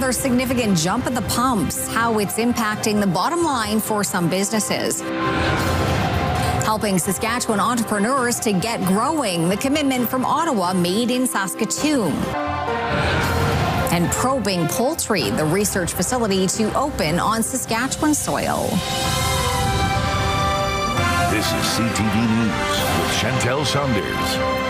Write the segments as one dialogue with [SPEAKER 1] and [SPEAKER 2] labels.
[SPEAKER 1] Another significant jump at the pumps, how it's impacting the bottom line for some businesses. Helping Saskatchewan entrepreneurs to get growing, the commitment from Ottawa made in Saskatoon. And probing Poultry, the research facility to open on Saskatchewan soil.
[SPEAKER 2] This is CTV News with Chantel Saunders.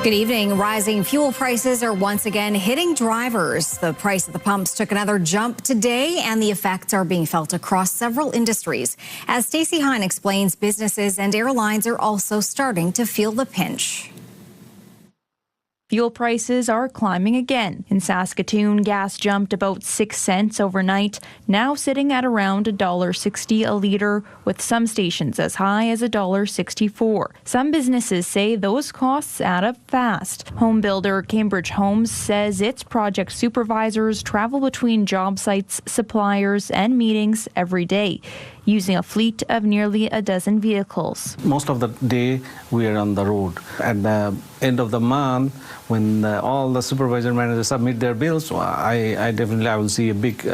[SPEAKER 1] Good evening. Rising fuel prices are once again hitting drivers. The price at the pumps took another jump today, and the effects are being felt across several industries. As Stacey Hine explains, businesses and airlines are also starting to feel the pinch.
[SPEAKER 3] Fuel prices are climbing again. In Saskatoon, gas jumped about 6 cents overnight, now sitting at around $1.60 a litre, with some stations as high as $1.64. Some businesses say those costs add up fast. Home builder Cambridge Homes says its project supervisors travel between job sites, suppliers, and meetings every day, using a fleet of nearly a dozen vehicles.
[SPEAKER 4] Most of the day we are on the road. At the end of the month, when all the supervisor managers submit their bills, I will see a big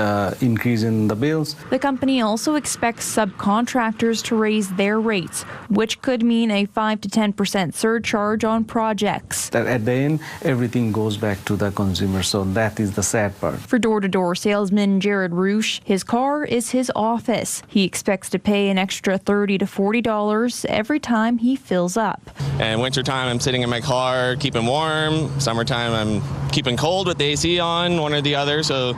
[SPEAKER 4] increase in the bills.
[SPEAKER 3] The company also expects subcontractors to raise their rates, which could mean a 5 to 10% surcharge on projects.
[SPEAKER 4] At the end, everything goes back to the consumer, so that is the sad part.
[SPEAKER 3] For door-to-door salesman Jared Roosh, his car is his office. He expects to pay an extra $30 to $40 every time he fills up.
[SPEAKER 5] And wintertime, I'm sitting in my car, keeping warm. Summertime, I'm keeping cold with the AC on, one or the other, so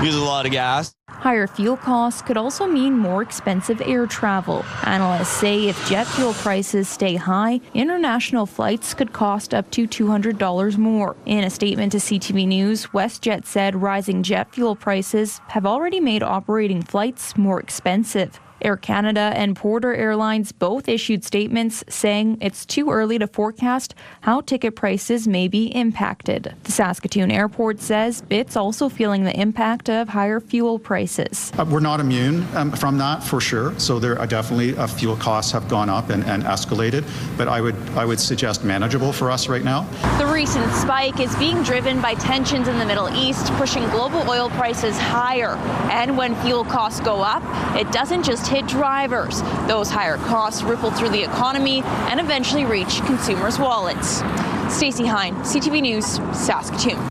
[SPEAKER 5] uses a lot of gas.
[SPEAKER 3] Higher fuel costs could also mean more expensive air travel. Analysts say if jet fuel prices stay high, international flights could cost up to $200 more. In a statement to CTV News, WestJet said rising jet fuel prices have already made operating flights more expensive. Air Canada and Porter Airlines both issued statements saying it's too early to forecast how ticket prices may be impacted. The Saskatoon Airport says it's also feeling the impact of higher fuel prices.
[SPEAKER 6] We're not immune from that, for sure. So there are definitely fuel costs have gone up and escalated, but I would suggest manageable for us right now.
[SPEAKER 7] The recent spike is being driven by tensions in the Middle East, pushing global oil prices higher. And when fuel costs go up, it doesn't just hit drivers. Those higher costs ripple through the economy and eventually reach consumers' wallets. Stacey Hine, CTV News, Saskatoon.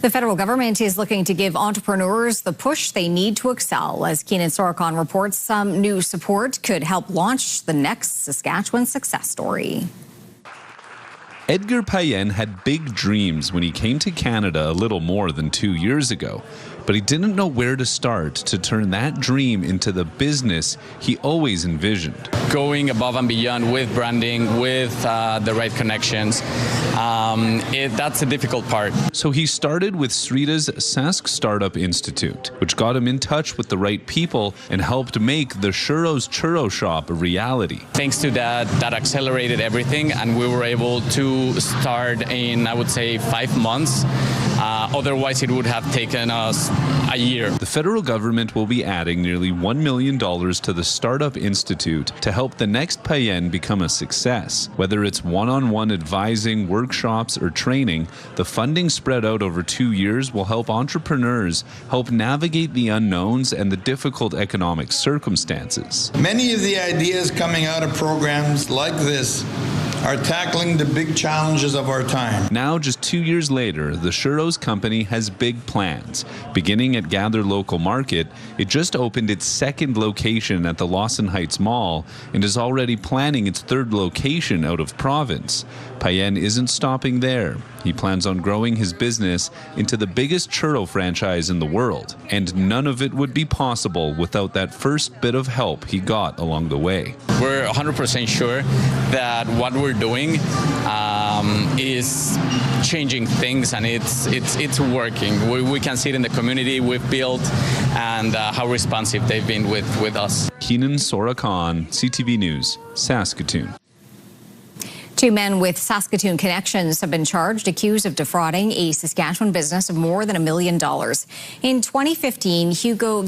[SPEAKER 1] The federal government is looking to give entrepreneurs the push they need to excel. As Keenan Sorokon reports, some new support could help launch the next Saskatchewan success story.
[SPEAKER 8] Edgar Payen had big dreams when he came to Canada a little more than 2 years ago, but he didn't know where to start to turn that dream into the business he always envisioned.
[SPEAKER 9] Going above and beyond with branding, with the right connections, that's a difficult part.
[SPEAKER 8] So he started with Srita's Sask Startup Institute, which got him in touch with the right people and helped make the Churros Churro Shop a reality.
[SPEAKER 9] Thanks to that accelerated everything, and we were able to start in, I would say, 5 months. Otherwise, it would have taken us a year.
[SPEAKER 8] The federal government will be adding nearly $1 million to the Startup Institute to help the next Payen become a success. Whether it's one-on-one advising, workshops, or training, the funding spread out over 2 years will help entrepreneurs help navigate the unknowns and the difficult economic circumstances.
[SPEAKER 10] Many of the ideas coming out of programs like this are tackling the big challenges of our time.
[SPEAKER 8] Now, just 2 years later, the Churros company has big plans. Beginning at Gather Local Market, it just opened its second location at the Lawson Heights Mall and is already planning its third location out of province. Payen isn't stopping there. He plans on growing his business into the biggest churro franchise in the world. And none of it would be possible without that first bit of help he got along the way.
[SPEAKER 9] We're 100% sure that what we're doing is changing things, and it's working. We can see it in the community we've built and how responsive they've been with us.
[SPEAKER 8] Keenan Sorokon, CTV News, Saskatoon.
[SPEAKER 1] 2 men with Saskatoon connections have been charged, accused of defrauding a Saskatchewan business of more than $1 million. In 2015, Hugo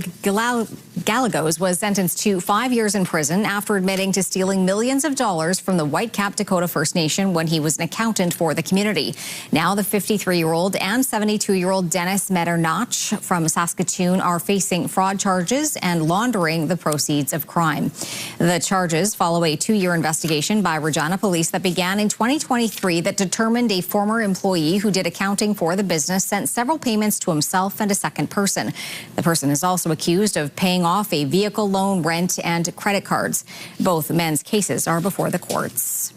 [SPEAKER 1] Gallegos was sentenced to 5 years in prison after admitting to stealing millions of dollars from the Whitecap Dakota First Nation when he was an accountant for the community. Now the 53-year-old and 72-year-old Dennis Metternach from Saskatoon are facing fraud charges and laundering the proceeds of crime. The charges follow a 2-year investigation by Regina Police that began in 2023 that determined a former employee who did accounting for the business sent several payments to himself and a second person. The person is also accused of paying off a vehicle loan, rent, and credit cards. Both men's cases are before the courts.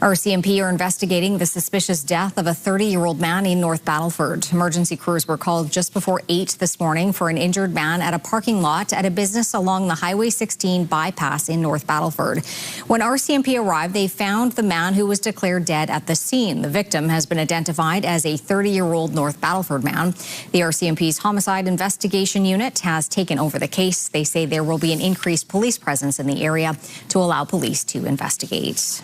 [SPEAKER 1] RCMP are investigating the suspicious death of a 30-year-old man in North Battleford. Emergency crews were called just before 8 this morning for an injured man at a parking lot at a business along the Highway 16 bypass in North Battleford. When RCMP arrived, they found the man who was declared dead at the scene. The victim has been identified as a 30-year-old North Battleford man. The RCMP's Homicide Investigation Unit has taken over the case. They say there will be an increased police presence in the area to allow police to investigate.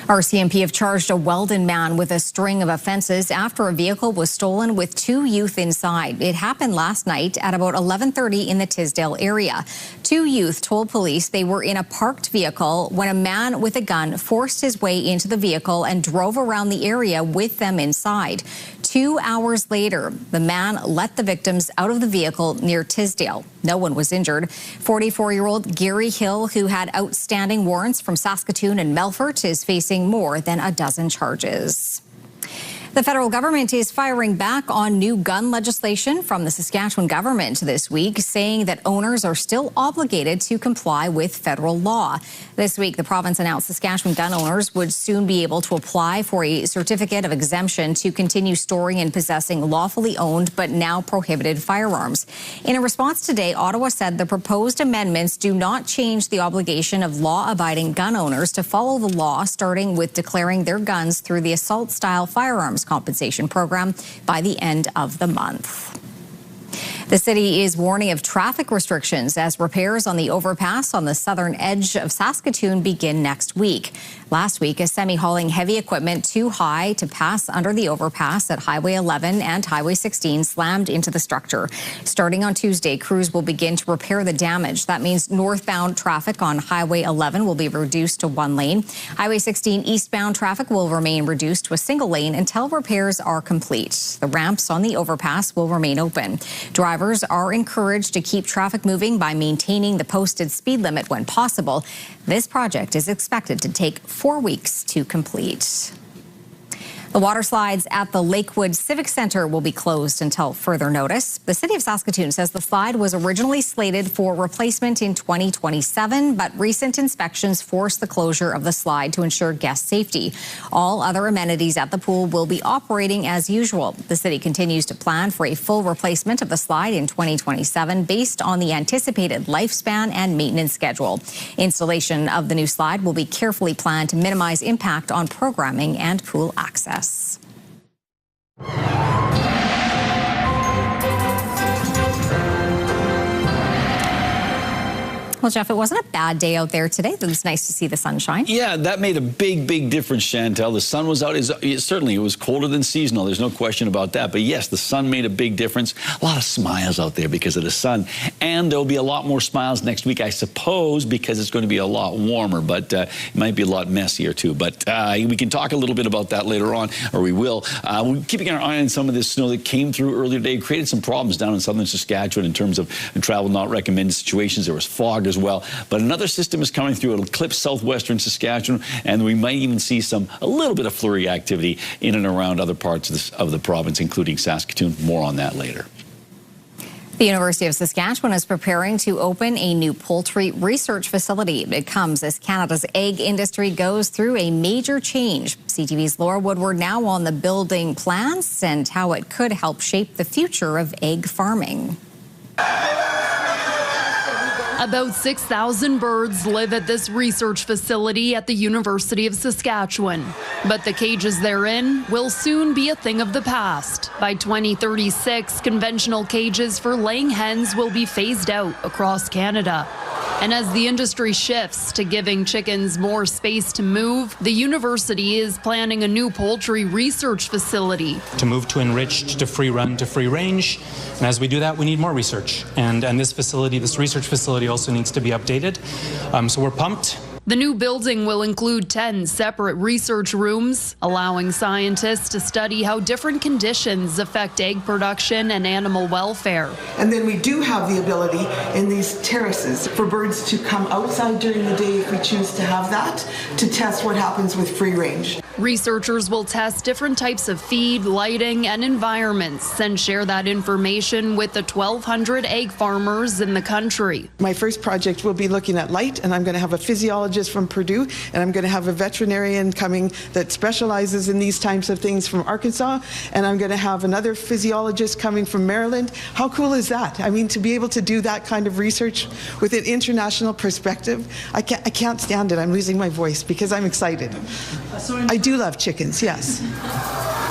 [SPEAKER 1] RCMP have charged a Weldon man with a string of offenses after a vehicle was stolen with 2 youth inside. It happened last night at about 11:30 in the Tisdale area. 2 youth told police they were in a parked vehicle when a man with a gun forced his way into the vehicle and drove around the area with them inside. 2 hours later, the man let the victims out of the vehicle near Tisdale. No one was injured. 44-year-old Gary Hill, who had outstanding warrants from Saskatoon and Melfort, is facing more than a dozen charges. The federal government is firing back on new gun legislation from the Saskatchewan government this week, saying that owners are still obligated to comply with federal law. This week, the province announced Saskatchewan gun owners would soon be able to apply for a certificate of exemption to continue storing and possessing lawfully owned but now prohibited firearms. In a response today, Ottawa said the proposed amendments do not change the obligation of law-abiding gun owners to follow the law, starting with declaring their guns through the assault-style firearms compensation program by the end of the month. The city is warning of traffic restrictions as repairs on the overpass on the southern edge of Saskatoon begin next week. Last week, a semi hauling heavy equipment too high to pass under the overpass at Highway 11 and Highway 16 slammed into the structure. Starting on Tuesday, crews will begin to repair the damage. That means northbound traffic on Highway 11 will be reduced to 1 lane. Highway 16 eastbound traffic will remain reduced to a single lane until repairs are complete. The ramps on the overpass will remain open. Drivers are encouraged to keep traffic moving by maintaining the posted speed limit when possible. This project is expected to take 4 weeks to complete. The water slides at the Lakewood Civic Centre will be closed until further notice. The City of Saskatoon says the slide was originally slated for replacement in 2027, but recent inspections forced the closure of the slide to ensure guest safety. All other amenities at the pool will be operating as usual. The city continues to plan for a full replacement of the slide in 2027 based on the anticipated lifespan and maintenance schedule. Installation of the new slide will be carefully planned to minimize impact on programming and pool access. Well, Jeff, it wasn't a bad day out there today. It was nice to see the sunshine.
[SPEAKER 11] Yeah, that made a big difference, Chantel. The sun was out. Certainly, it was colder than seasonal. There's no question about that. But yes, the sun made a big difference. A lot of smiles out there because of the sun. And there'll be a lot more smiles next week, I suppose, because it's going to be a lot warmer. But it might be a lot messier, too. But we can talk a little bit about that later on, or we will. We're keeping our eye on some of this snow that came through earlier today. It created some problems down in southern Saskatchewan in terms of travel not recommended situations. There was fog as well. But another system is coming through. It'll eclipse southwestern Saskatchewan, and we might even see a little bit of flurry activity in and around other parts of the province, including Saskatoon. More on that later.
[SPEAKER 1] The University of Saskatchewan is preparing to open a new poultry research facility. It comes as Canada's egg industry goes through a major change. CTV's Laura Woodward now on the building plans and how it could help shape the future of egg farming.
[SPEAKER 12] About 6,000 birds live at this research facility at the University of Saskatchewan. But the cages they're in will soon be a thing of the past. By 2036, conventional cages for laying hens will be phased out across Canada. And as the industry shifts to giving chickens more space to move, the university is planning a new poultry research facility.
[SPEAKER 13] To move to enriched, to free run, to free range. And as we do that, we need more research. And this research facility also needs to be updated. So we're pumped.
[SPEAKER 12] The new building will include 10 separate research rooms, allowing scientists to study how different conditions affect egg production and animal welfare.
[SPEAKER 14] And then we do have the ability in these terraces for birds to come outside during the day if we choose to have that, to test what happens with free range.
[SPEAKER 12] Researchers will test different types of feed, lighting, and environments and share that information with the 1,200 egg farmers in the country.
[SPEAKER 14] My first project will be looking at light, and I'm going to have a physiologist from Purdue, and I'm going to have a veterinarian coming that specializes in these types of things from Arkansas, and I'm going to have another physiologist coming from Maryland. How cool is that? I mean, to be able to do that kind of research with an international perspective, I can't stand it. I'm losing my voice because I'm excited. I do love chickens, yes.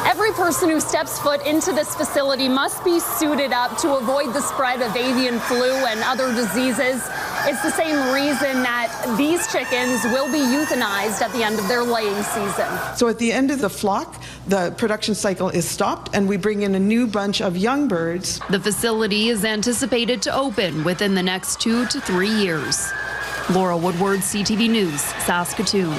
[SPEAKER 15] Every person who steps foot into this facility must be suited up to avoid the spread of avian flu and other diseases. It's the same reason that these chickens will be euthanized at the end of their laying season.
[SPEAKER 14] So at the end of the flock, the production cycle is stopped and we bring in a new bunch of young birds.
[SPEAKER 12] The facility is anticipated to open within the next 2 to 3 years. Laura Woodward, CTV News, Saskatoon.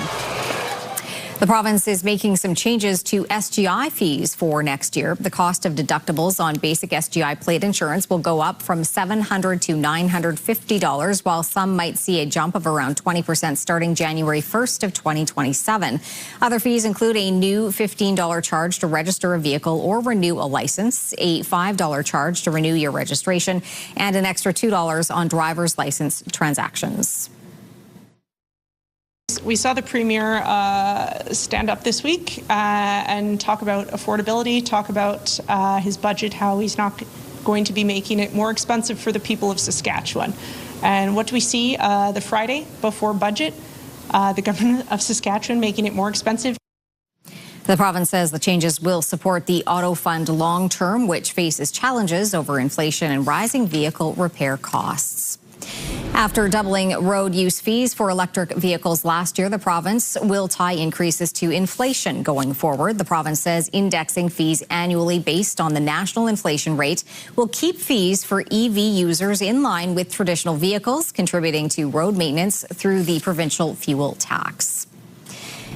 [SPEAKER 1] The province is making some changes to SGI fees for next year. The cost of deductibles on basic SGI plate insurance will go up from $700 to $950, while some might see a jump of around 20% starting January 1st of 2027. Other fees include a new $15 charge to register a vehicle or renew a license, a $5 charge to renew your registration, and an extra $2 on driver's license transactions.
[SPEAKER 16] We saw the Premier stand up this week and talk about affordability, talk about his budget, how he's not going to be making it more expensive for the people of Saskatchewan. And what do we see the Friday before budget? The government of Saskatchewan making it more expensive.
[SPEAKER 1] The province says the changes will support the auto fund long term, which faces challenges over inflation and rising vehicle repair costs. After doubling road use fees for electric vehicles last year, the province will tie increases to inflation going forward. The province says indexing fees annually based on the national inflation rate will keep fees for EV users in line with traditional vehicles, contributing to road maintenance through the provincial fuel tax.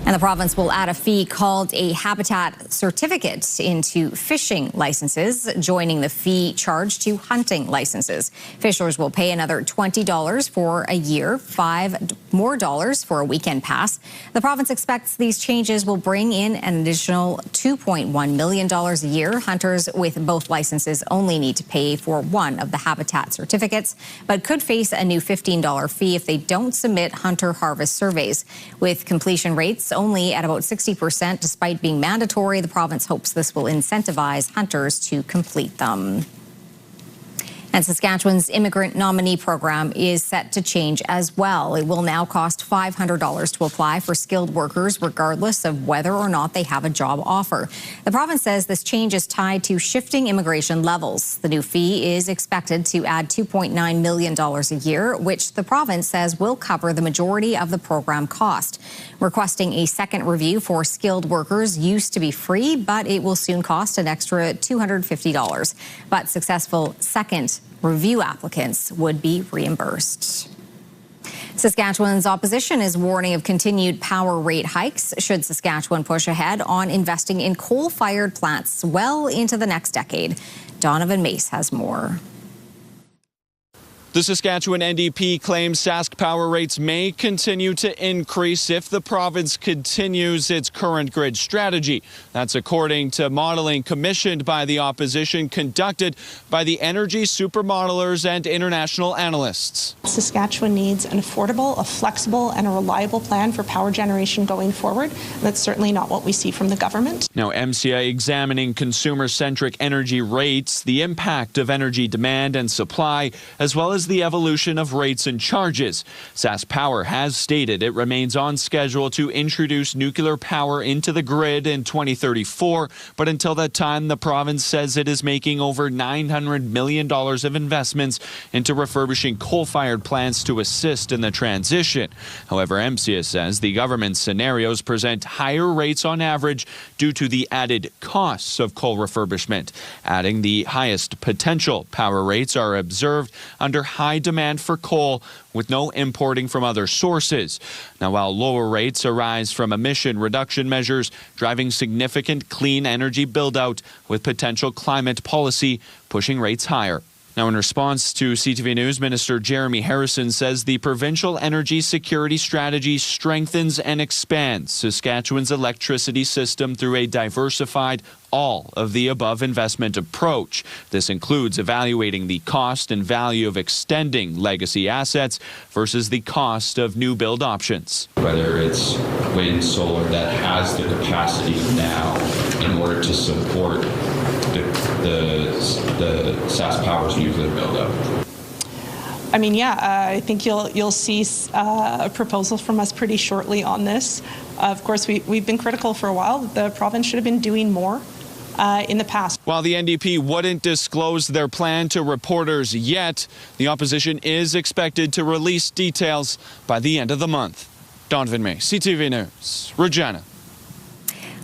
[SPEAKER 1] And the province will add a fee called a habitat certificate into fishing licenses, joining the fee charged to hunting licenses. Fishers will pay another $20 for a year, $5 more for a weekend pass. The province expects these changes will bring in an additional $2.1 million a year. Hunters with both licenses only need to pay for one of the habitat certificates, but could face a new $15 fee if they don't submit hunter harvest surveys. With completion rates only at about 60%, despite being mandatory, the province hopes this will incentivize hunters to complete them. And Saskatchewan's immigrant nominee program is set to change as well. It will now cost $500 to apply for skilled workers, regardless of whether or not they have a job offer. The province says this change is tied to shifting immigration levels. The new fee is expected to add $2.9 million a year, which the province says will cover the majority of the program cost. Requesting a second review for skilled workers used to be free, but it will soon cost an extra $250. But successful second review applicants would be reimbursed. Saskatchewan's opposition is warning of continued power rate hikes should Saskatchewan push ahead on investing in coal-fired plants well into the next decade. Donovan Mace has more.
[SPEAKER 17] The Saskatchewan NDP claims Sask power rates may continue to increase if the province continues its current grid strategy. That's according to modeling commissioned by the opposition, conducted by the energy supermodelers and international analysts.
[SPEAKER 16] Saskatchewan needs an affordable, a flexible, and a reliable plan for power generation going forward. That's certainly not what we see from the government.
[SPEAKER 17] Now, MCI examining consumer-centric energy rates, the impact of energy demand and supply, as well as as the evolution of rates and charges. SaskPower has stated it remains on schedule to introduce nuclear power into the grid in 2034, but until that time, the province says it is making over $900 million of investments into refurbishing coal-fired plants to assist in the transition. However, MCS says the government's scenarios present higher rates on average due to the added costs of coal refurbishment, adding the highest potential power rates are observed under high demand for coal with no importing from other sources. Now, while lower rates arise from emission reduction measures driving significant clean energy build-out with potential climate policy pushing rates higher. Now, in response to CTV News, Minister Jeremy Harrison says the provincial energy security strategy strengthens and expands Saskatchewan's electricity system through a diversified, all-of-the-above investment approach. This includes evaluating the cost and value of extending legacy assets versus the cost of new build options.
[SPEAKER 18] Whether it's wind, solar, that has the capacity now in order to support the SaskPower's nuclear buildup.
[SPEAKER 16] I mean, I think you'll see a proposal from us pretty shortly on this. Of course, we've been critical for a while that the province should have been doing more in the past.
[SPEAKER 17] While the NDP wouldn't disclose their plan to reporters yet, the opposition is expected to release details by the end of the month. Donovan May, CTV News, Regina.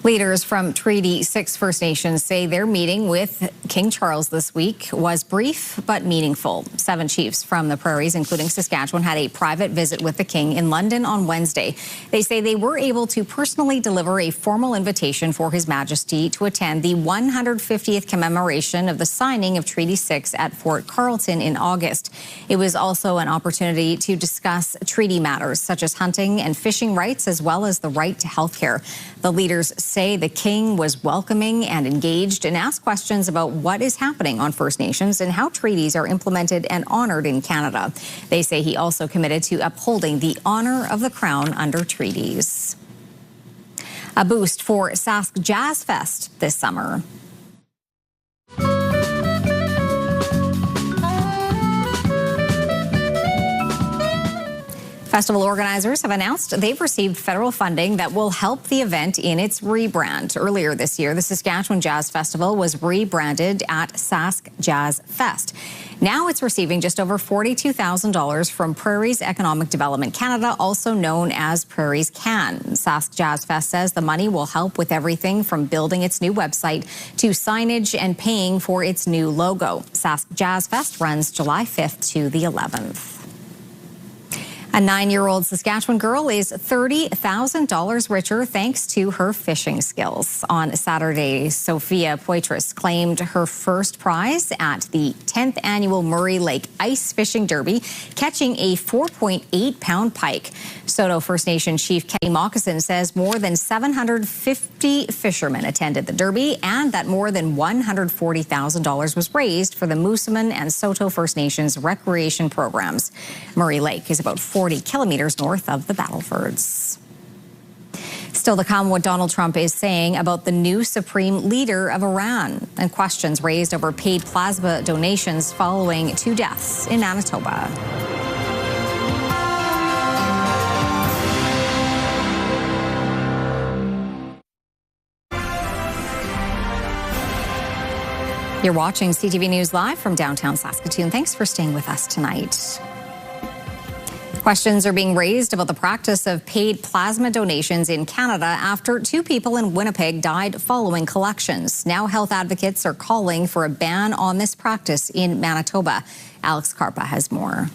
[SPEAKER 1] Leaders from Treaty 6 First Nations say their meeting with King Charles this week was brief but meaningful. 7 chiefs from the prairies, including Saskatchewan, had a private visit with the King in London on Wednesday. They say they were able to personally deliver a formal invitation for His Majesty to attend the 150th commemoration of the signing of Treaty 6 at Fort Carlton in August. It was also an opportunity to discuss treaty matters such as hunting and fishing rights, as well as the right to health care. The leaders say the King was welcoming and engaged and asked questions about what is happening on First Nations and how treaties are implemented and honored in Canada. They say he also committed to upholding the honor of the Crown under treaties. A boost for Sask Jazzfest this summer. Festival organizers have announced they've received federal funding that will help the event in its rebrand. Earlier this year, the Saskatchewan Jazz Festival was rebranded at Sask Jazzfest. Now it's receiving just over $42,000 from Prairies Economic Development Canada, also known as Prairies Can. Sask Jazzfest says the money will help with everything from building its new website to signage and paying for its new logo. Sask Jazzfest runs July 5th to the 11th. A 9-year-old Saskatchewan girl is $30,000 richer thanks to her fishing skills. On Saturday, Sophia Poitras claimed her first prize at the 10th annual Murray Lake Ice Fishing Derby, catching a 4.8-pound pike. Soto First Nation Chief Kenny Moccasin says more than 750 fishermen attended the derby and that more than $140,000 was raised for the Moosomin and Soto First Nations recreation programs. Murray Lake is about 40 kilometers north of the Battlefords. Still to come, what Donald Trump is saying about the new supreme leader of Iran and questions raised over paid plasma donations following 2 deaths in Manitoba. You're watching CTV News Live from downtown Saskatoon. Thanks for staying with us tonight. Questions are being raised about the practice of paid plasma donations in Canada after 2 people in Winnipeg died following collections. Now health advocates are calling for a ban on this practice in Manitoba. Alex Karpa has more.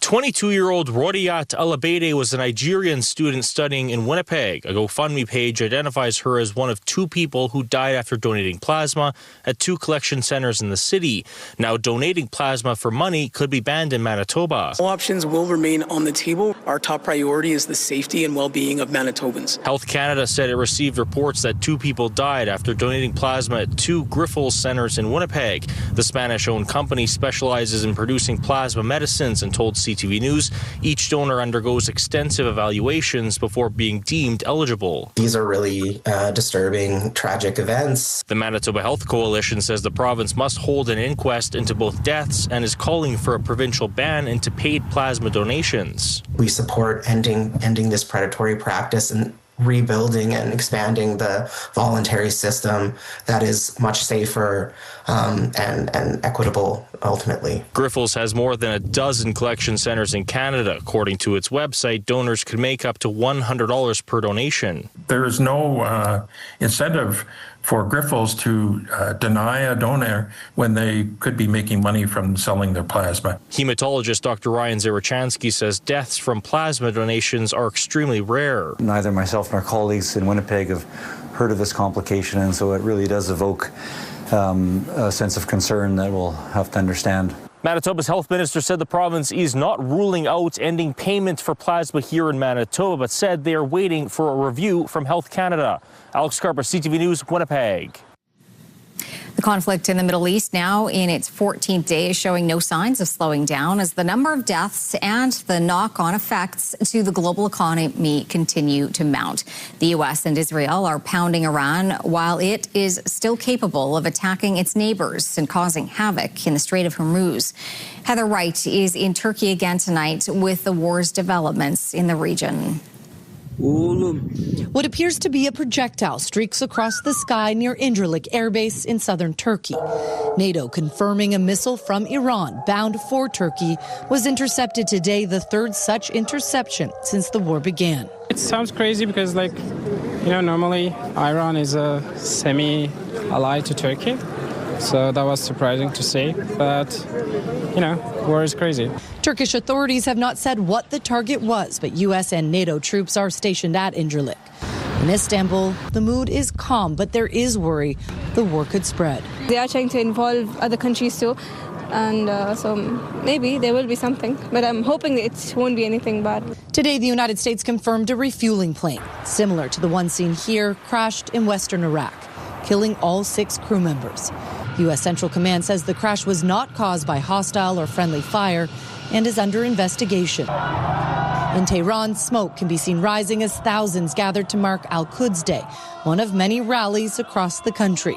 [SPEAKER 19] 22-year-old Rodiat Alabede was a Nigerian student studying in Winnipeg. A GoFundMe page identifies her as one of 2 people who died after donating plasma at 2 collection centers in the city. Now, donating plasma for money could be banned in Manitoba.
[SPEAKER 20] All options will remain on the table. Our top priority is the safety and well-being of Manitobans.
[SPEAKER 19] Health Canada said it received reports that 2 people died after donating plasma at 2 Grifols centers in Winnipeg. The Spanish-owned company specializes in producing plasma medicines and told CTV CTV News, each donor undergoes extensive evaluations before being deemed eligible.
[SPEAKER 21] These are really disturbing, tragic events.
[SPEAKER 19] The Manitoba Health Coalition says the province must hold an inquest into both deaths and is calling for a provincial ban into paid plasma donations.
[SPEAKER 21] We support ending this predatory practice and rebuilding and expanding the voluntary system that is much safer and equitable ultimately.
[SPEAKER 19] Grifols has more than a dozen collection centers in Canada. According to its website, donors could make up to $100 per donation.
[SPEAKER 22] There is no incentive for Grifols to deny a donor when they could be making money from selling their plasma.
[SPEAKER 19] Hematologist Dr. Ryan Zarechansky says deaths from plasma donations are extremely rare.
[SPEAKER 23] Neither myself nor colleagues in Winnipeg have heard of this complication, and so it really does evoke a sense of concern that we'll have to understand.
[SPEAKER 19] Manitoba's health minister said the province is not ruling out ending payment for plasma here in Manitoba, but said they are waiting for a review from Health Canada. Alex Carper, CTV News, Winnipeg.
[SPEAKER 1] The conflict in the Middle East now in its 14th day is showing no signs of slowing down as the number of deaths and the knock-on effects to the global economy continue to mount. The U.S. and Israel are pounding Iran while it is still capable of attacking its neighbors and causing havoc in the Strait of Hormuz. Heather Wright is in Turkey again tonight with the war's developments in the region.
[SPEAKER 24] What appears to be a projectile streaks across the sky near Incirlik Air Base in southern Turkey. NATO confirming a missile from Iran bound for Turkey was intercepted today, the third such interception since the war began.
[SPEAKER 25] It sounds crazy because, normally Iran is a semi-ally to Turkey. So that was surprising to see, but, war is crazy.
[SPEAKER 24] Turkish authorities have not said what the target was, but U.S. and NATO troops are stationed at Incirlik. In Istanbul, the mood is calm, but there is worry the war could spread.
[SPEAKER 26] They are trying to involve other countries too, and so maybe there will be something, but I'm hoping it won't be anything bad.
[SPEAKER 24] Today, the United States confirmed a refueling plane, similar to the one seen here, crashed in western Iraq, killing all 6 crew members. U.S. Central Command says the crash was not caused by hostile or friendly fire and is under investigation. In Tehran, smoke can be seen rising as thousands gathered to mark Al-Quds Day, one of many rallies across the country.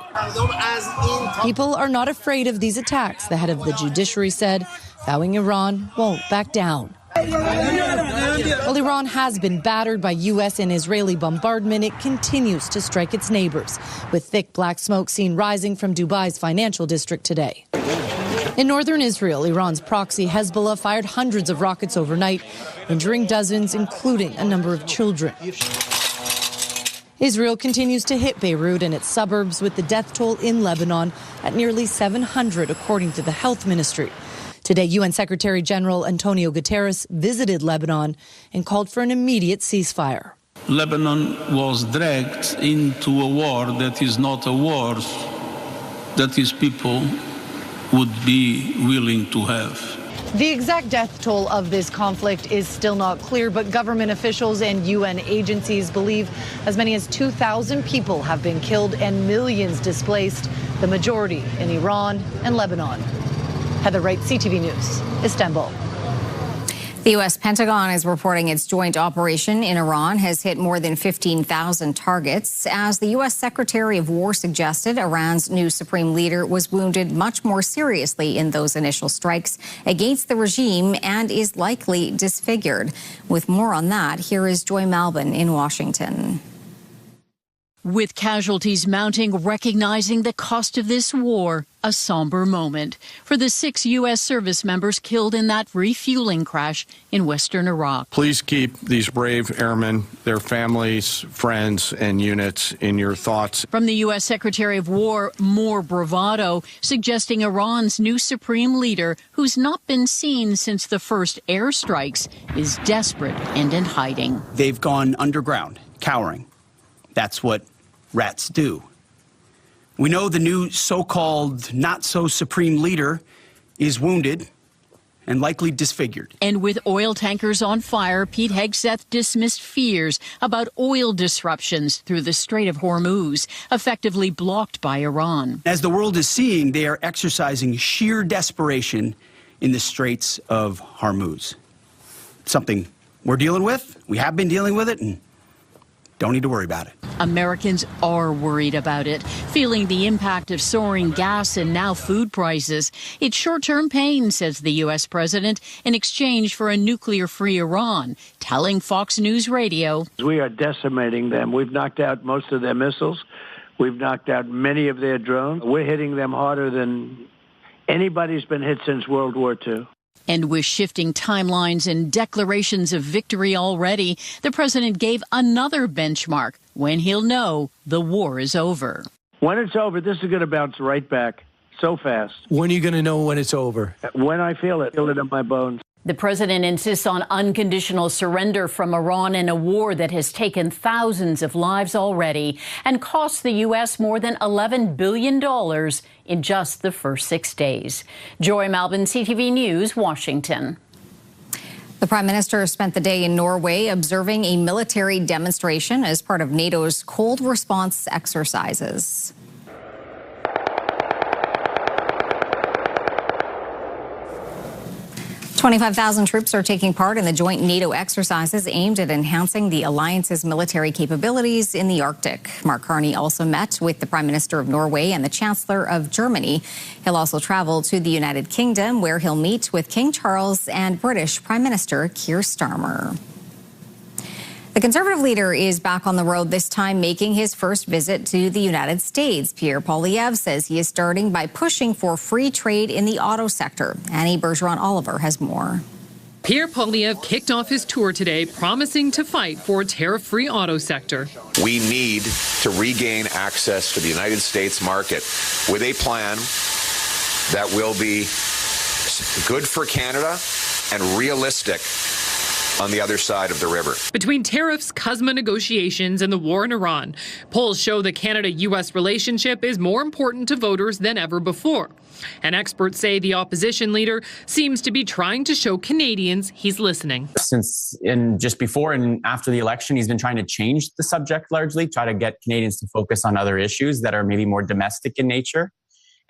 [SPEAKER 24] People are not afraid of these attacks, the head of the judiciary said, vowing Iran won't back down. While Iran has been battered by U.S. and Israeli bombardment, it continues to strike its neighbors, with thick black smoke seen rising from Dubai's financial district today. In northern Israel, Iran's proxy Hezbollah fired hundreds of rockets overnight, injuring dozens, including a number of children. Israel continues to hit Beirut and its suburbs, with the death toll in Lebanon at nearly 700, according to the health ministry. Today, UN Secretary General Antonio Guterres visited Lebanon and called for an immediate ceasefire.
[SPEAKER 27] Lebanon was dragged into a war that is not a war that its people would be willing to have.
[SPEAKER 24] The exact death toll of this conflict is still not clear, but government officials and UN agencies believe as many as 2,000 people have been killed and millions displaced, the majority in Iran and Lebanon. Heather Wright, CTV News, Istanbul.
[SPEAKER 1] The U.S. Pentagon is reporting its joint operation in Iran has hit more than 15,000 targets. As the U.S. Secretary of War suggested, Iran's new supreme leader was wounded much more seriously in those initial strikes against the regime and is likely disfigured. With more on that, here is Joy Malbon in Washington.
[SPEAKER 28] With casualties mounting, recognizing the cost of this war, a somber moment for the 6 U.S. service members killed in that refueling crash in western Iraq.
[SPEAKER 29] Please keep these brave airmen, their families, friends, and units in your thoughts.
[SPEAKER 28] From the U.S. Secretary of War, more bravado, suggesting Iran's new supreme leader, who's not been seen since the first airstrikes, is desperate and in hiding.
[SPEAKER 30] They've gone underground, cowering. That's what rats do. We know the new so-called not-so-supreme leader is wounded and likely disfigured.
[SPEAKER 28] And with oil tankers on fire, Pete Hegseth dismissed fears about oil disruptions through the Strait of Hormuz, effectively blocked by Iran.
[SPEAKER 30] As the world is seeing, they are exercising sheer desperation in the Straits of Hormuz. something we're dealing with. We have been dealing with it, and don't need to worry about it.
[SPEAKER 28] Americans are worried about it, feeling the impact of soaring gas and now food prices. It's short-term pain, says the U.S. president, in exchange for a nuclear-free Iran, telling Fox News Radio.
[SPEAKER 2] We are decimating them. We've knocked out most of their missiles. We've knocked out many of their drones. We're hitting them harder than anybody's been hit since World War II.
[SPEAKER 28] And with shifting timelines and declarations of victory already, the president gave another benchmark when he'll know the war is over.
[SPEAKER 2] When it's over, this is going to bounce right back so fast.
[SPEAKER 3] When are you going to know when it's over?
[SPEAKER 2] When I feel it in my bones.
[SPEAKER 28] The president insists on unconditional surrender from Iran in a war that has taken thousands of lives already and cost the U.S. more than $11 billion in just the first 6 days. Joy Malbin, CTV News, Washington.
[SPEAKER 1] The Prime Minister spent the day in Norway observing a military demonstration as part of NATO's cold response exercises. 25,000 troops are taking part in the joint NATO exercises aimed at enhancing the alliance's military capabilities in the Arctic. Mark Carney also met with the Prime Minister of Norway and the Chancellor of Germany. He'll also travel to the United Kingdom, where he'll meet with King Charles and British Prime Minister Keir Starmer. The Conservative leader is back on the road, this time making his first visit to the United States. Pierre Poilievre says he is starting by pushing for free trade in the auto sector. Annie Bergeron-Oliver has more.
[SPEAKER 4] Pierre Poilievre kicked off his tour today, promising to fight for a tariff-free auto sector.
[SPEAKER 5] We need to regain access to the United States market with a plan that will be good for Canada and realistic on the other side of the river.
[SPEAKER 4] Between tariffs, CUSMA negotiations, and the war in Iran, polls show the Canada-U.S. relationship is more important to voters than ever before. And experts say the opposition leader seems to be trying to show Canadians he's listening.
[SPEAKER 6] Since just before and after the election, he's been trying to change the subject largely, try to get Canadians to focus on other issues that are maybe more domestic in nature.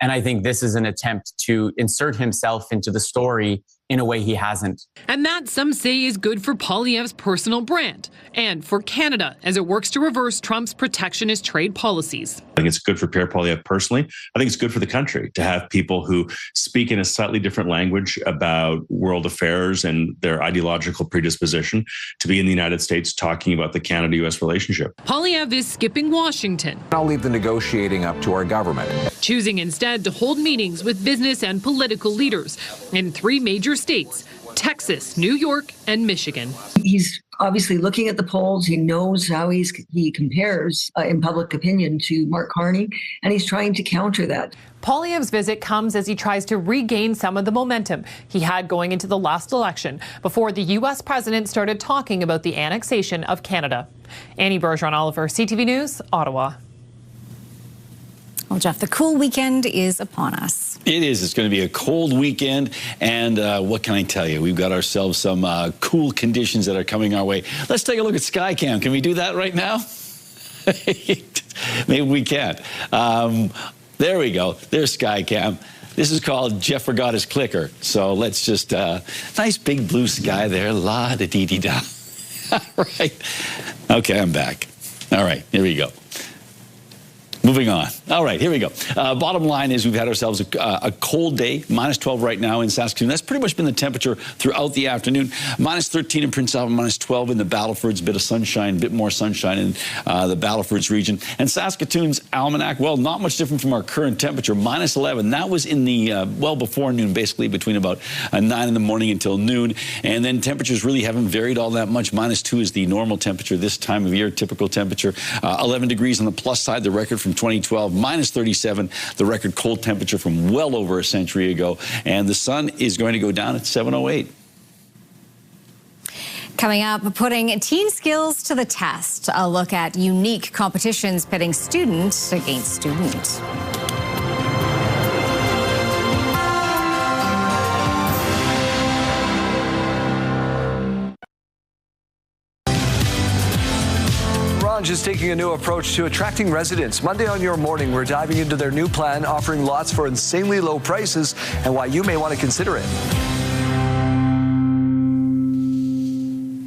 [SPEAKER 6] And I think this is an attempt to insert himself into the story in a way he hasn't.
[SPEAKER 4] And that, some say, is good for Poilievre's personal brand and for Canada as it works to reverse Trump's protectionist trade policies.
[SPEAKER 7] I think it's good for Pierre Poilievre personally. I think it's good for the country to have people who speak in a slightly different language about world affairs and their ideological predisposition to be in the United States talking about the Canada-U.S. relationship.
[SPEAKER 4] Poilievre is skipping Washington.
[SPEAKER 8] I'll leave the negotiating up to our government.
[SPEAKER 4] Choosing instead to hold meetings with business and political leaders in 3 major states: Texas, New York, and Michigan.
[SPEAKER 9] He's obviously looking at the polls. He knows how he compares in public opinion to Mark Carney, and he's trying to counter that.
[SPEAKER 4] Poilievre's visit comes as he tries to regain some of the momentum he had going into the last election before the U.S. president started talking about the annexation of Canada. Annie Bergeron-Oliver, CTV News, Ottawa.
[SPEAKER 1] Well, Jeff, the cool weekend is upon us.
[SPEAKER 10] It is. It's going to be a cold weekend. And what can I tell you? We've got ourselves some cool conditions that are coming our way. Let's take a look at Skycam. Can we do that right now? Maybe we can't. There we go. There's Skycam. This is called Jeff Forgot His Clicker. So let's just, nice big blue sky there. La-da-dee-dee-da. All right. Okay, I'm back. All right, here we go. Moving on. All right, here we go. Bottom line is we've had ourselves a cold day, minus 12 right now in Saskatoon. That's pretty much been the temperature throughout the afternoon. Minus 13 in Prince Albert, minus 12 in the Battlefords, a bit of sunshine, a bit more sunshine in the Battlefords region. And Saskatoon's almanac, well, not much different from our current temperature, minus 11. That was in the, well, before noon, basically between about 9 in the morning until noon. And then temperatures really haven't varied all that much. Minus 2 is the normal temperature this time of year, typical temperature. 11 degrees on the plus side, the record from 2012, minus 37, the record cold temperature from well over a century ago. And the sun is going to go down at 7:08.
[SPEAKER 1] Coming up, putting teen skills to the test. A look at unique competitions pitting student against student.
[SPEAKER 11] Is taking a new approach to attracting residents. Monday on Your Morning, we're diving into their new plan, offering lots for insanely low prices and why you may want to consider it.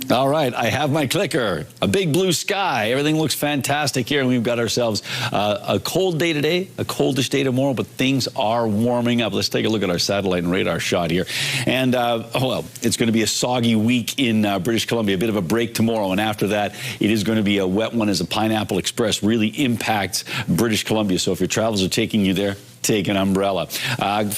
[SPEAKER 10] All right, I have my clicker. A big blue sky. Everything looks fantastic here, and we've got ourselves a cold day today, a coldish day tomorrow, but things are warming up. Let's take a look at our satellite and radar shot here. And, well, it's going to be a soggy week in British Columbia, a bit of a break tomorrow, and after that, it is going to be a wet one as the Pineapple Express really impacts British Columbia. So if your travels are taking you there, take an umbrella.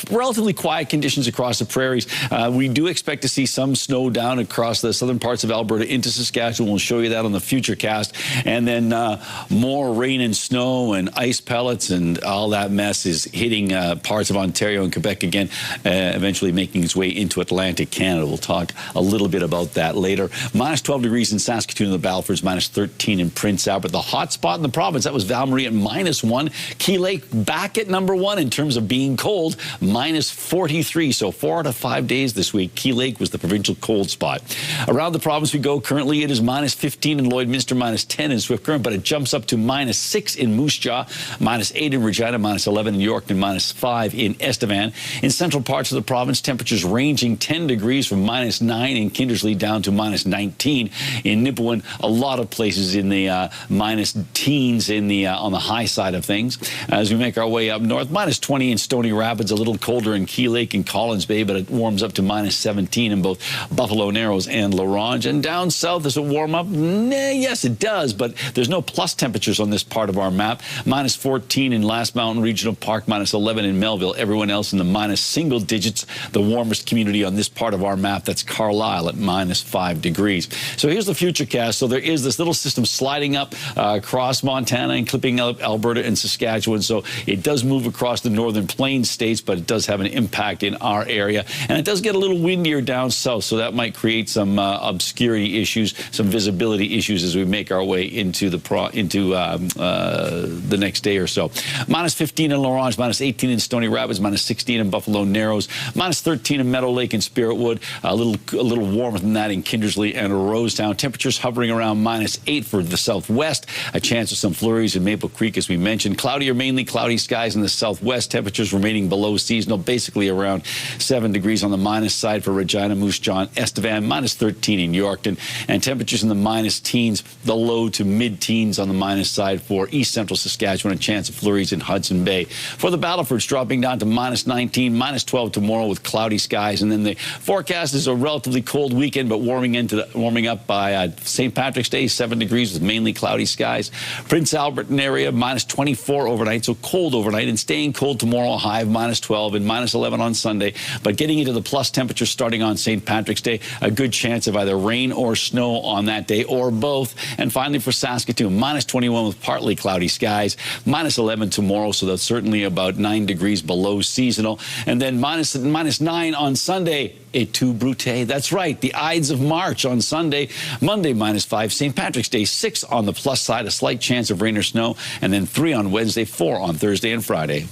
[SPEAKER 10] Relatively quiet conditions across the prairies. We do expect to see some snow down across the southern parts of Alberta into Saskatchewan. We'll show you that on the future cast. And then more rain and snow and ice pellets and all that mess is hitting parts of Ontario and Quebec again, eventually making its way into Atlantic Canada. We'll talk a little bit about that later. Minus 12 degrees in Saskatoon and the Balfords, minus 13 in Prince Albert. The hot spot in the province, that was Val-Marie at -1. Key Lake back at number 1 in terms of being cold, minus 43. So 4 out of 5 days this week, Key Lake was the provincial cold spot. Around the province we go. Currently it is minus 15 in Lloydminster, minus 10 in Swift Current, but it jumps up to minus 6 in Moose Jaw, minus 8 in Regina, minus 11 in York, and minus 5 in Estevan. In central parts of the province, temperatures ranging 10 degrees from minus 9 in Kindersley down to minus 19 in Nipawin. A lot of places in the minus teens in the on the high side of things. As we make our way up north, minus 20 in Stony Rapids, a little colder in Key Lake and Collins Bay, but it warms up to minus 17 in both Buffalo Narrows and La Ronge. And down south, does it warm up? Yes, it does, but there's no plus temperatures on this part of our map. Minus 14 in Last Mountain Regional Park, minus 11 in Melville. Everyone else in the minus single digits. The warmest community on this part of our map, that's Carlisle at minus 5 degrees. So here's the future cast. So there is this little system sliding up across Montana and clipping up Alberta and Saskatchewan. So it does move across the northern plains states, but it does have an impact in our area. And it does get a little windier down south, so that might create some obscurity issues, some visibility issues as we make our way into the next day or so. Minus 15 in La Ronge, minus 18 in Stony Rapids, minus 16 in Buffalo Narrows, minus 13 in Meadow Lake and Spiritwood, a little warmer than that in Kindersley and Rosetown. Temperatures hovering around minus 8 for the southwest. A chance of some flurries in Maple Creek, as we mentioned. Cloudy or mainly cloudy skies in the southwest. Temperatures remaining below seasonal, basically around 7 degrees on the minus side for Regina, Moose Jaw, and Estevan, minus 13 in Yorkton, and temperatures in the minus teens, the low to mid-teens on the minus side for east central Saskatchewan, a chance of flurries in Hudson Bay. For the Battlefords, dropping down to minus 19, minus 12 tomorrow with cloudy skies, and then the forecast is a relatively cold weekend, but warming up by St. Patrick's Day, 7 degrees with mainly cloudy skies. Prince Albert area, minus 24 overnight, so cold overnight, and staying cold tomorrow, a high of minus 12 and minus 11 on Sunday, but getting into the plus temperatures starting on St. Patrick's Day, a good chance of either rain or snow on that day, or both. And finally for Saskatoon, minus 21 with partly cloudy skies, minus 11 tomorrow, so that's certainly about 9 degrees below seasonal, and then minus 9 on Sunday. Et tu, Brute. That's right, the Ides of March on Sunday. Monday, minus 5. St. Patrick's Day, 6 on the plus side, a slight chance of rain or snow, and then 3 on Wednesday, 4 on Thursday and Friday.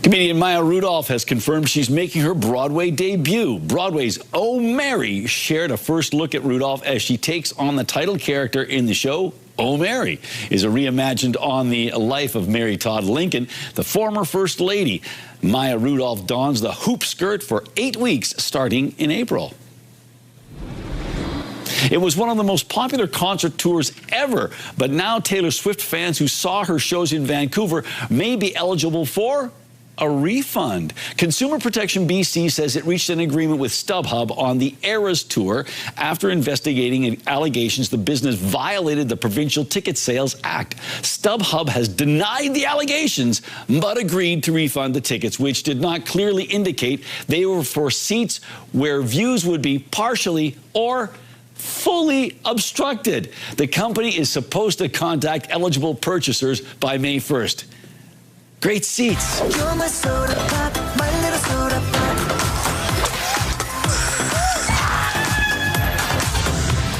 [SPEAKER 10] Comedian Maya Rudolph has confirmed she's making her Broadway debut. Broadway's Oh Mary shared a first look at Rudolph as she takes on the title character in the show. Oh Mary is a reimagined on the life of Mary Todd Lincoln, the former First Lady. Maya Rudolph dons the hoop skirt for 8 weeks starting in April. It was one of the most popular concert tours ever, but now Taylor Swift fans who saw her shows in Vancouver may be eligible for a refund. Consumer Protection BC says it reached an agreement with StubHub on the Eras Tour after investigating allegations the business violated the Provincial Ticket Sales Act. StubHub has denied the allegations, but agreed to refund the tickets, which did not clearly indicate they were for seats where views would be partially or fully obstructed. The company is supposed to contact eligible purchasers by May 1st. Great seats. You're my soda pop, my little soda pop.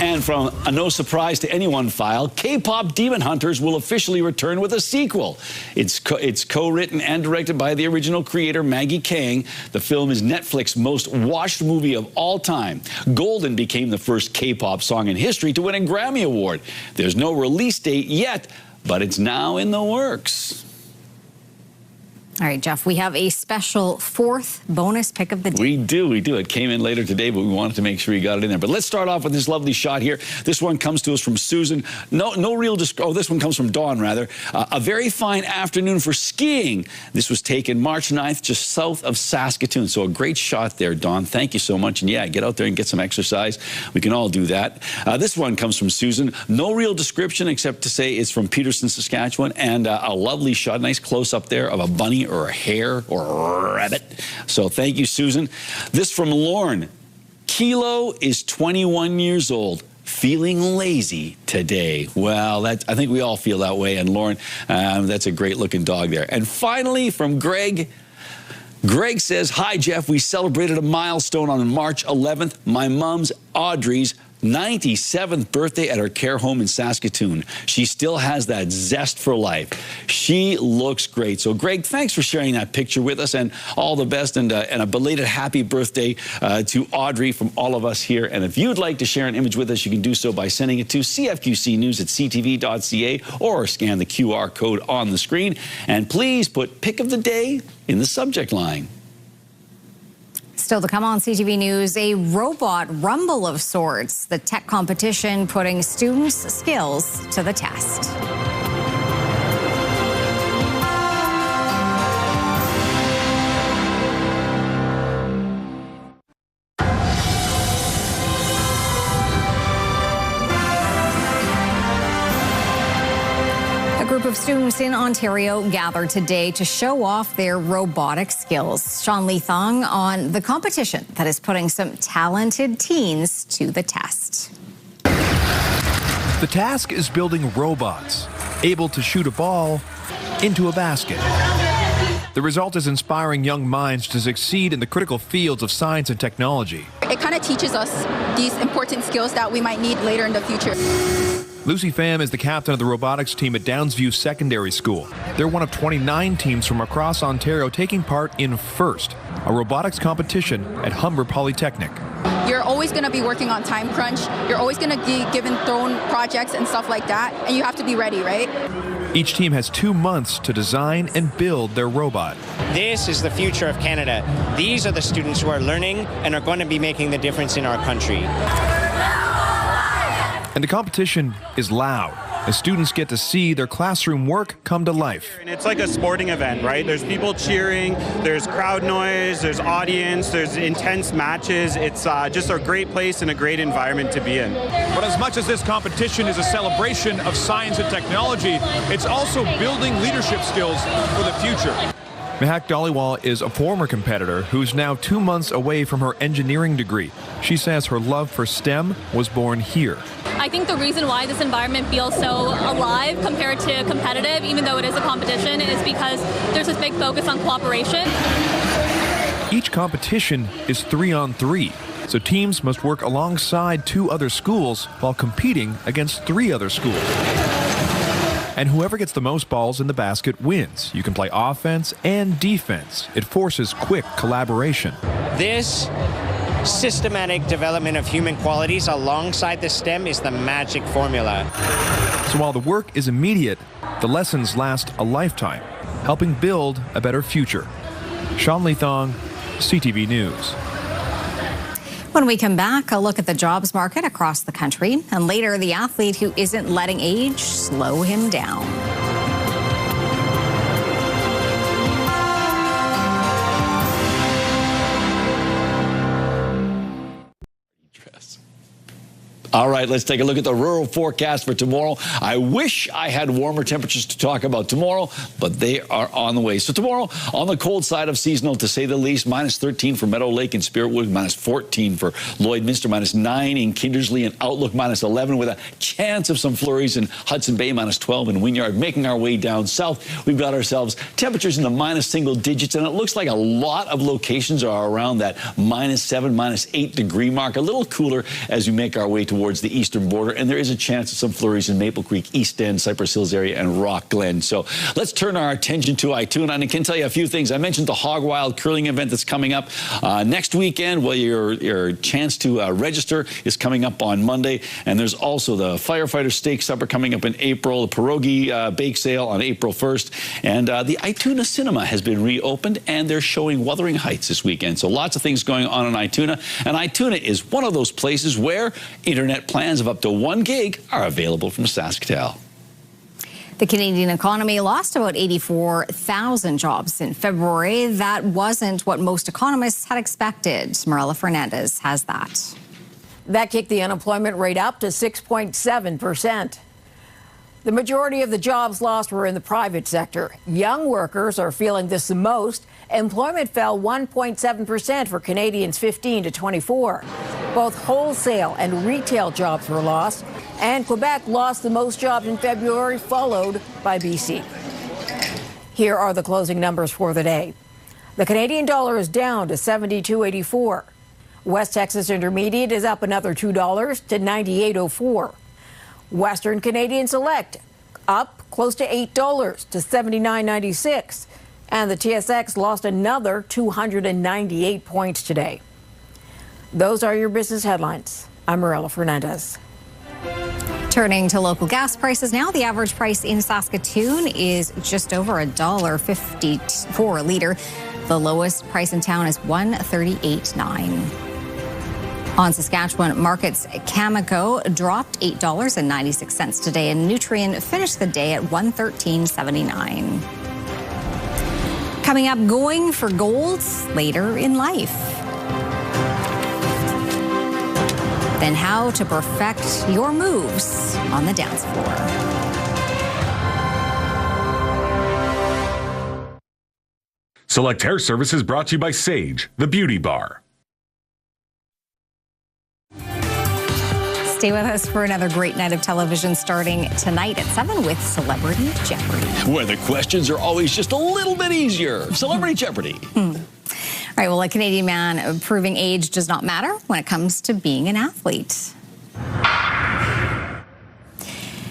[SPEAKER 10] And from a no surprise to anyone file, K-pop Demon Hunters will officially return with a sequel. It's co-written and directed by the original creator, Maggie Kang. The film is Netflix's most watched movie of all time. Golden became the first K-pop song in history to win a Grammy Award. There's no release date yet, but it's now in the works.
[SPEAKER 1] All right, Jeff, we have a special fourth bonus pick of the day.
[SPEAKER 10] We do. It came in later today, but we wanted to make sure you got it in there. But let's start off with this lovely shot here. This one comes to us from Susan. This one comes from Dawn, rather. A very fine afternoon for skiing. This was taken March 9th, just south of Saskatoon. So a great shot there, Dawn. Thank you so much. And yeah, get out there and get some exercise. We can all do that. This one comes from Susan. No real description except to say it's from Peterson, Saskatchewan. And a lovely shot, nice close-up there of a bunny or a hare or a rabbit. So thank you, Susan. This from Lauren. Kilo is 21 years old, feeling lazy today. Well, I think we all feel that way. And Lauren, that's a great looking dog there. And finally from Greg. Greg says, hi, Jeff. We celebrated a milestone on March 11th. My mom's, Audrey's, 97th birthday at her care home in Saskatoon. She still has that zest for life. She looks great. So, Greg, thanks for sharing that picture with us, and all the best, and a belated happy birthday to Audrey from all of us here. And if you'd like to share an image with us, you can do so by sending it to cfqcnews@ctv.ca or scan the QR code on the screen. And please put pick of the day in the subject line.
[SPEAKER 1] Still to come on CTV News, a robot rumble of sorts. The tech competition putting students' skills to the test. A group of students in Ontario gathered today to show off their robotic skills. Sean Lee Thong on the competition that is putting some talented teens to the test.
[SPEAKER 12] The task is building robots, able to shoot a ball into a basket. The result is inspiring young minds to succeed in the critical fields of science and technology.
[SPEAKER 13] It kind of teaches us these important skills that we might need later in the future.
[SPEAKER 12] Lucy Pham is the captain of the robotics team at Downsview Secondary School. They're one of 29 teams from across Ontario taking part in FIRST, a robotics competition at Humber Polytechnic.
[SPEAKER 13] You're always going to be working on time crunch. You're always going to be thrown projects and stuff like that, and you have to be ready, right?
[SPEAKER 12] Each team has 2 months to design and build their robot.
[SPEAKER 14] This is the future of Canada. These are the students who are learning and are going to be making the difference in our country.
[SPEAKER 12] And the competition is loud, as students get to see their classroom work come to life.
[SPEAKER 15] And it's like a sporting event, right? There's people cheering, there's crowd noise, there's audience, there's intense matches. It's just a great place and a great environment to be in.
[SPEAKER 16] But as much as this competition is a celebration of science and technology, it's also building leadership skills for the future.
[SPEAKER 12] Mehak Dhaliwal is a former competitor who's now 2 months away from her engineering degree. She says her love for STEM was born here.
[SPEAKER 17] I think the reason why this environment feels so alive compared to competitive, even though it is a competition, is because there's this big focus on cooperation.
[SPEAKER 12] Each competition is 3-on-3, so teams must work alongside 2 other schools while competing against 3 other schools. And whoever gets the most balls in the basket wins. You can play offense and defense. It forces quick collaboration.
[SPEAKER 14] This systematic development of human qualities alongside the STEM is the magic formula.
[SPEAKER 12] So while the work is immediate, the lessons last a lifetime, helping build a better future. Sean Lee Thong, CTV News.
[SPEAKER 1] When we come back, a look at the jobs market across the country, and later, the athlete who isn't letting age slow him down.
[SPEAKER 10] All right, let's take a look at the rural forecast for tomorrow. I wish I had warmer temperatures to talk about tomorrow, but they are on the way. So tomorrow, on the cold side of seasonal, to say the least, -13 for Meadow Lake and Spiritwood, -14 for Lloydminster, -9 in Kindersley, and Outlook -11 with a chance of some flurries in Hudson Bay, -12 in Wynyard. Making our way down south, we've got ourselves temperatures in the minus single digits, and it looks like a lot of locations are around that -7, -8 degree mark. A little cooler as we make our way towards towards the eastern border, and there is a chance of some flurries in Maple Creek, East End, Cypress Hills area, and Rock Glen. So let's turn our attention to Ituna, and I can tell you a few things. I mentioned the Hog Wild curling event that's coming up next weekend. Well, your chance to register is coming up on Monday, and there's also the Firefighter Steak Supper coming up in April, the pierogi bake sale on April 1st, and the Ituna Cinema has been reopened, and they're showing Wuthering Heights this weekend. So lots of things going on in Ituna, and Ituna is one of those places where internet plans of up to 1 gig are available from SaskTel.
[SPEAKER 1] The Canadian economy lost about 84,000 jobs in February. That wasn't what most economists had expected. Marilla Fernandez has that.
[SPEAKER 18] That kicked the unemployment rate up to 6.7%. The majority of the jobs lost were in the private sector. Young workers are feeling this the most. Employment fell 1.7% for Canadians 15 to 24. Both wholesale and retail jobs were lost, and Quebec lost the most jobs in February, followed by BC. Here are the closing numbers for the day. The Canadian dollar is down to 72.84. West Texas Intermediate is up another $2 to 98.04. Western Canadian Select up close to $8 to 79.96. And the TSX lost another 298 points today. Those are your business headlines. I'm Marilla Fernandez.
[SPEAKER 1] Turning to local gas prices now, the average price in Saskatoon is just over $1.54 a liter. The lowest price in town is $1.38.9. On Saskatchewan markets, Cameco dropped $8.96 today, and Nutrien finished the day at $113.79. Coming up, going for gold later in life. Then how to perfect your moves on the dance floor.
[SPEAKER 19] Select Hair Services brought to you by Sage, the beauty bar.
[SPEAKER 1] Stay with us for another great night of television starting tonight at 7 with Celebrity Jeopardy.
[SPEAKER 10] Where the questions are always just a little bit easier. Celebrity Jeopardy.
[SPEAKER 1] All right, well, a Canadian man proving age does not matter when it comes to being an athlete.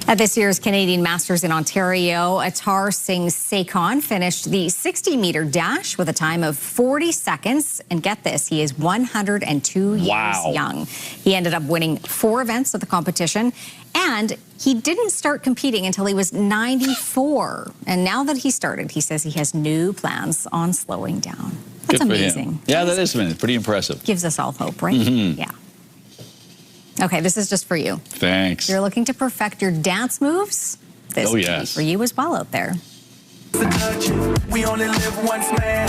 [SPEAKER 1] At this year's Canadian Masters in Ontario, Atar Singh Sekon finished the 60-meter dash with a time of 40 seconds. And get this, he is 102 years young. He ended up winning 4 events of the competition, and he didn't start competing until he was 94. And now that he started, he says he has new plans on slowing down. That's amazing.
[SPEAKER 10] Yeah, that is pretty impressive.
[SPEAKER 1] Gives us all hope, right? Mm-hmm. Yeah. Okay, this is just for you.
[SPEAKER 10] Thanks.
[SPEAKER 1] If you're looking to perfect your dance moves, this will be for you as well out there.
[SPEAKER 20] We only live once, man.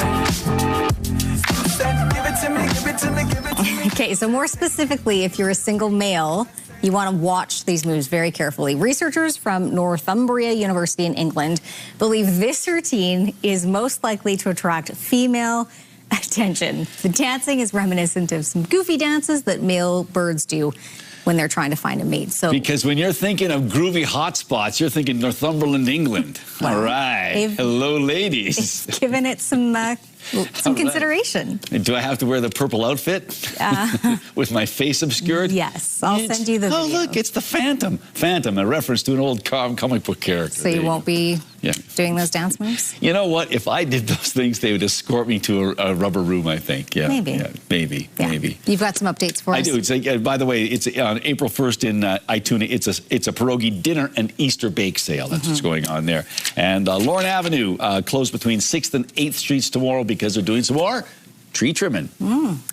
[SPEAKER 20] Give it to me, give it to me, give it to me.
[SPEAKER 1] Okay, so more specifically, if you're a single male, you want to watch these moves very carefully. Researchers from Northumbria University in England believe this routine is most likely to attract female attention. The dancing is reminiscent of some goofy dances that male birds do when they're trying to find a mate. So,
[SPEAKER 10] because when you're thinking of groovy hotspots, you're thinking Northumberland, England. All right. Hello, ladies.
[SPEAKER 1] Given it some consideration.
[SPEAKER 10] Do I have to wear the purple outfit with my face obscured?
[SPEAKER 1] Yes, I'll send you the video.
[SPEAKER 10] Oh, look, it's the Phantom. Phantom, a reference to an old comic book character.
[SPEAKER 1] So you won't be doing those dance moves?
[SPEAKER 10] You know what? If I did those things, they would escort me to a rubber room, I think. Yeah,
[SPEAKER 1] maybe.
[SPEAKER 10] Yeah, maybe.
[SPEAKER 1] You've got some updates for us?
[SPEAKER 10] I do. It's by the way, it's on April 1st in Ituna. It's a pierogi dinner and Easter bake sale. That's what's going on there. And Lorne Avenue closed between 6th and 8th Streets tomorrow because they're doing some more tree trimming.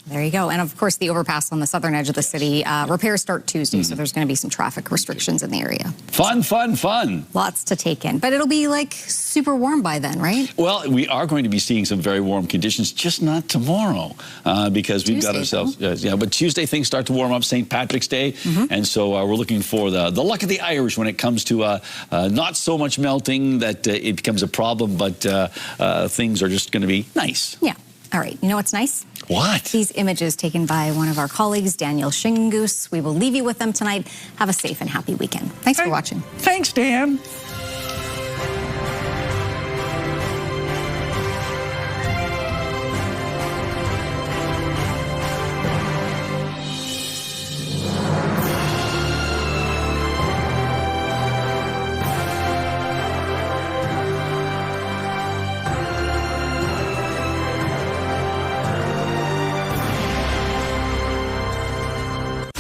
[SPEAKER 1] There you go. And of course, the overpass on the southern edge of the city, repairs start Tuesday, so there's going to be some traffic restrictions in the area.
[SPEAKER 10] Fun, fun, fun.
[SPEAKER 1] Lots to take in. But it'll be like super warm by then, right?
[SPEAKER 10] Well, we are going to be seeing some very warm conditions, just not tomorrow, because we've got ourselves, but Tuesday things start to warm up, St. Patrick's Day, and so we're looking for the luck of the Irish when it comes to not so much melting that it becomes a problem, but things are just going to be nice.
[SPEAKER 1] Yeah. All right. You know what's nice?
[SPEAKER 10] What?
[SPEAKER 1] These images taken by one of our colleagues, Daniel Shingus. We will leave you with them tonight. Have a safe and happy weekend. Thanks for watching.
[SPEAKER 10] Thanks, Dan.